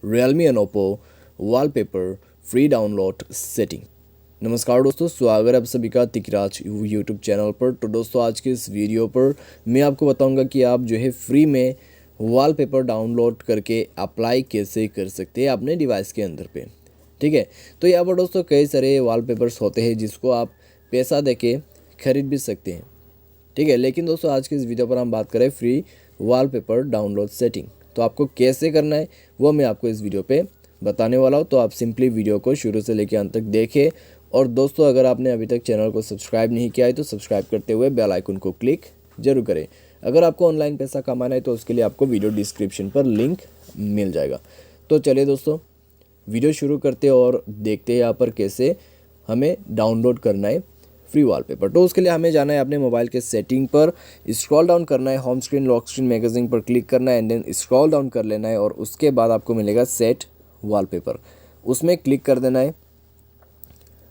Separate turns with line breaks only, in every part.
Realme and Oppo wallpaper free download setting. नमस्कार दोस्तों, स्वागत है आप सभी का तिकराज यूट्यूब चैनल पर। तो दोस्तों आज के इस वीडियो पर मैं आपको बताऊंगा कि आप जो है फ्री में वॉलपेपर डाउनलोड करके अप्लाई कैसे कर सकते हैं अपने डिवाइस के अंदर पे। ठीक है, तो यहाँ पर दोस्तों कई सारे वॉलपेपर्स होते हैं जिसको आप पैसा देके खरीद भी सकते हैं। ठीक है, लेकिन दोस्तों आज की इस वीडियो पर हम बात करें फ्री वॉलपेपर डाउनलोड सेटिंग। तो आपको कैसे करना है वो मैं आपको इस वीडियो पे बताने वाला हूँ। तो आप सिंपली वीडियो को शुरू से लेकर अंत तक देखें। और दोस्तों अगर आपने अभी तक चैनल को सब्सक्राइब नहीं किया है तो सब्सक्राइब करते हुए बेल आइकन को क्लिक जरूर करें। अगर आपको ऑनलाइन पैसा कमाना है तो उसके लिए आपको वीडियो डिस्क्रिप्शन पर लिंक मिल जाएगा। तो चलिए दोस्तों वीडियो शुरू करते हैं और देखते हैं यहाँ पर कैसे हमें डाउनलोड करना है फ्री वॉलपेपर। तो उसके लिए हमें जाना है अपने मोबाइल के सेटिंग पर, स्क्रॉल डाउन करना है, home screen lock screen magazine पर क्लिक करना है एंड देन स्क्रॉल डाउन कर लेना है और उसके बाद आपको मिलेगा सेट वॉलपेपर, उसमें क्लिक कर देना है।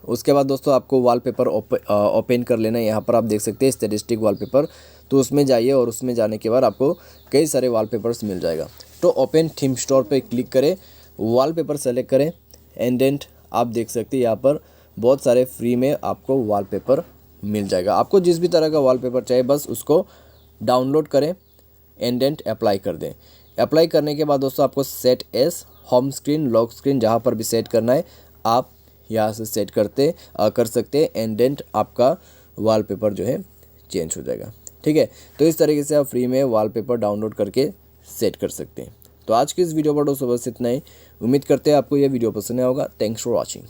उसके बाद दोस्तों आपको वॉलपेपर ओपन कर लेना है। यहाँ पर आप देख सकते हैं स्टैटिस्टिक वॉलपेपर, तो उसमें जाइए और उसमें जाने के बाद आपको कई सारे वॉलपेपर्स मिल जाएगा। तो ओपन थीम स्टोर पर क्लिक करें, वॉलपेपर सेलेक्ट करें एंड देन आप देख सकते हैं यहाँ पर बहुत सारे फ्री में आपको वॉलपेपर मिल जाएगा। आपको जिस भी तरह का वॉलपेपर चाहिए बस उसको डाउनलोड करें एंड देन अप्लाई कर दें। अप्लाई करने के बाद दोस्तों आपको set S home screen lock screen जहाँ पर भी सेट करना है आप यहाँ से सेट कर सकते हैं एंड देन आपका वॉलपेपर जो है चेंज हो जाएगा। ठीक है, तो इस तरीके से आप फ्री में वॉलपेपर डाउनलोड करके सेट कर सकते हैं। तो आज की इस वीडियो पर दोस्तों बस इतना ही। उम्मीद करते हैं आपको यह वीडियो पसंद आया होगा। Thanks for watching.